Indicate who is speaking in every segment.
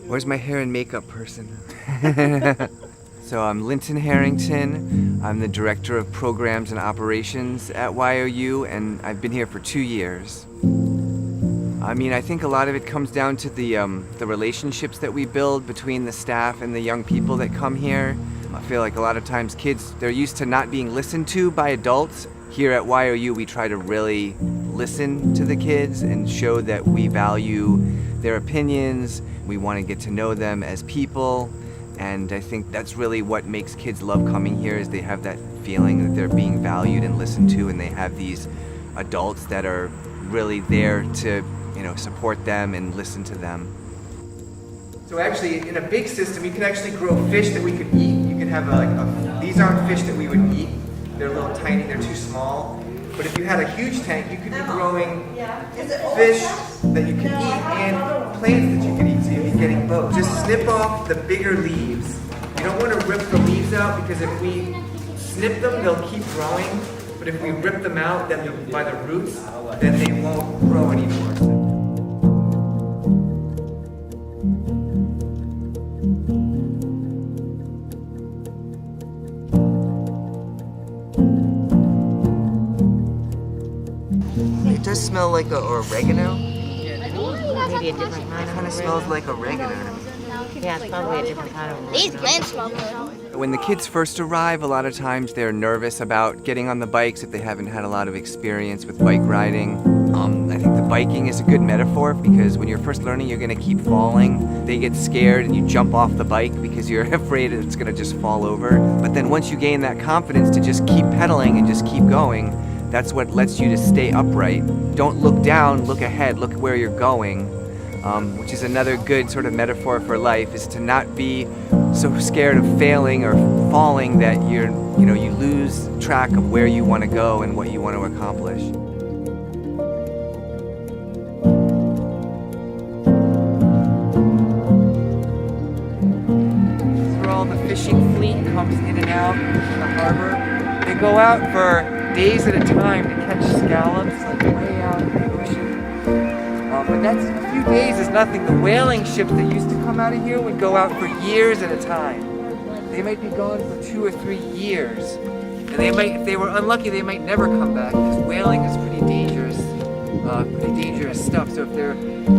Speaker 1: Where's my hair and makeup person? So I'm Linton Harrington. I'm the Director of Programs and Operations at YOU, and I've been here for 2 years. I mean, I think a lot of it comes down to the relationships that we build between the staff and the young people that come here. I feel like a lot of times kids, they're used to not being listened to by adults. Here at YOU, we try to really listen to the kids and show that we value their opinions. We want to get to know them as people. And I think that's really what makes kids love coming here, is they have that feeling that they're being valued and listened to, and they have these adults that are really there to, you know, support them and listen to them. So actually, in a big system, you can actually grow fish that we could eat. You can have these aren't fish that we would eat. They're a little tiny, they're too small. But if you had a huge tank, you could be growing fish that you could eat and plants that you could eat, so you'd be getting both. Just snip off the bigger leaves. You don't want to rip the leaves out, because if we snip them, they'll keep growing. But if we rip them out by the roots, then they won't grow anymore. It does smell like oregano.
Speaker 2: Maybe a different kind
Speaker 1: It kind of smells like oregano.
Speaker 2: Yeah, it's probably a different kind of.
Speaker 3: These plants smell good.
Speaker 1: When the kids first arrive, a lot of times they're nervous about getting on the bikes if they haven't had a lot of experience with bike riding. I think the biking is a good metaphor, because when you're first learning, you're going to keep falling. They get scared and you jump off the bike because you're afraid it's going to just fall over. But then once you gain that confidence to just keep pedaling and just keep going, that's what lets you to stay upright. Don't look down, look ahead, look where you're going, which is another good sort of metaphor for life, is to not be so scared of failing or falling that you lose track of where you want to go and what you want to accomplish. This is where all the fishing fleet comes in and out in the harbor. They go out for days at a time to catch scallops, like way out in the ocean. But that's, a few days is nothing. The whaling ships that used to come out of here would go out for years at a time. They might be gone for 2 or 3 years. And they might, if they were unlucky, they might never come back, because whaling is pretty dangerous stuff. So if their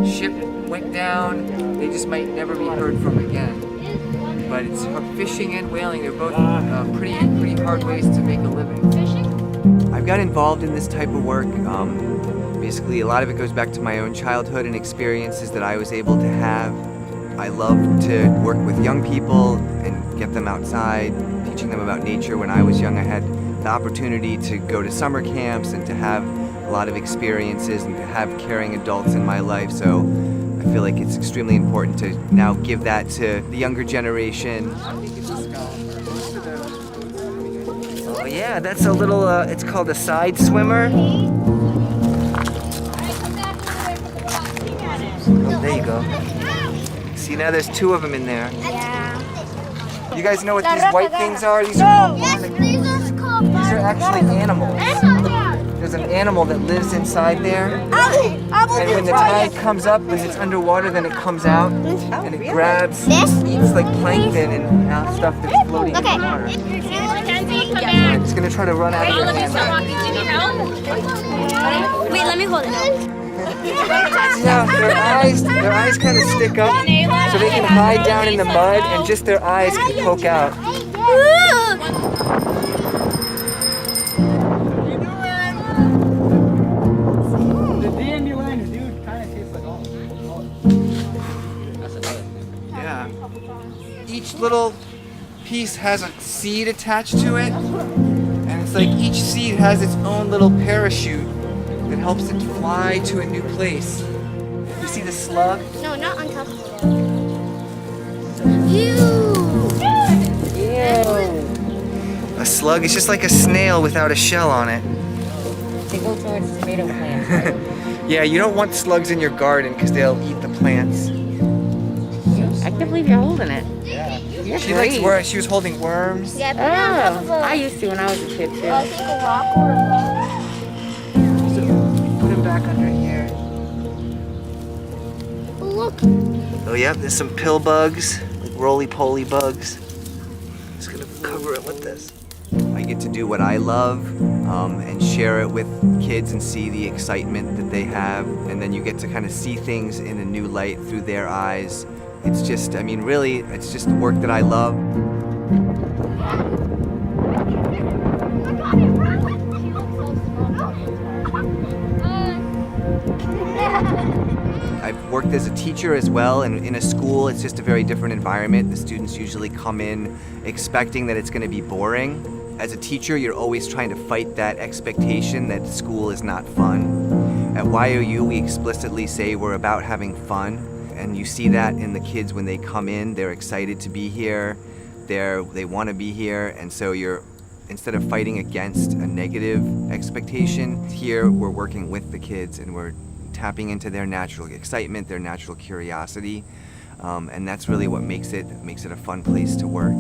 Speaker 1: ship went down, they just might never be heard from again. But it's fishing and whaling, they're both pretty hard ways to make a living. I've got involved in this type of work. Basically, a lot of it goes back to my own childhood and experiences that I was able to have. I love to work with young people and get them outside, teaching them about nature. When I was young, I had the opportunity to go to summer camps and to have a lot of experiences and to have caring adults in my life. So I feel like it's extremely important to now give that to the younger generation. Oh yeah, that's a little, it's called a side swimmer. Oh, there you go. See, now there's 2 of them in there.
Speaker 3: Yeah.
Speaker 1: You guys know what these white things are? These are called These are actually animals. There's an animal that lives inside there. And when the tide comes up, when it's underwater, then it comes out and it grabs, eats like plankton and stuff that's floating in the water. It's gonna try to run out of your hand.
Speaker 3: Wait, let me hold it.
Speaker 1: Yeah, their eyes kind of stick up, so they can hide down in the mud, and just their eyes can poke out. Yeah. Each little piece has a seed attached to it, and it's like each seed has its own little parachute that helps it fly to a new place. You see the slug?
Speaker 3: No, not on top of it.
Speaker 1: A slug is just like a snail without a shell on it.
Speaker 2: They go towards tomato plants, right?
Speaker 1: Yeah, you don't want slugs in your garden because they'll eat the plants.
Speaker 2: I can't believe you're holding it.
Speaker 1: Yeah.
Speaker 2: You're
Speaker 1: She
Speaker 2: great.
Speaker 1: likes worms. She was holding worms.
Speaker 3: Yeah, put it on top of
Speaker 2: Oh, I used to when I was a kid too.
Speaker 3: I'll take a rock or a
Speaker 1: So put him back under here.
Speaker 3: look.
Speaker 1: Oh yeah, there's some pill bugs, like roly-poly bugs. Just gonna cover it with this. I get to do what I love and share it with kids and see the excitement that they have, and then you get to kind of see things in a new light through their eyes. It's just, I mean, really, it's just the work that I love. I've worked as a teacher as well, and in a school it's just a very different environment. The students usually come in expecting that it's going to be boring. As a teacher, you're always trying to fight that expectation that school is not fun. At YOU, we explicitly say we're about having fun, and you see that in the kids when they come in. They're excited to be here, they want to be here, and so instead of fighting against a negative expectation, here we're working with the kids and we're tapping into their natural excitement, their natural curiosity, and that's really what makes it a fun place to work.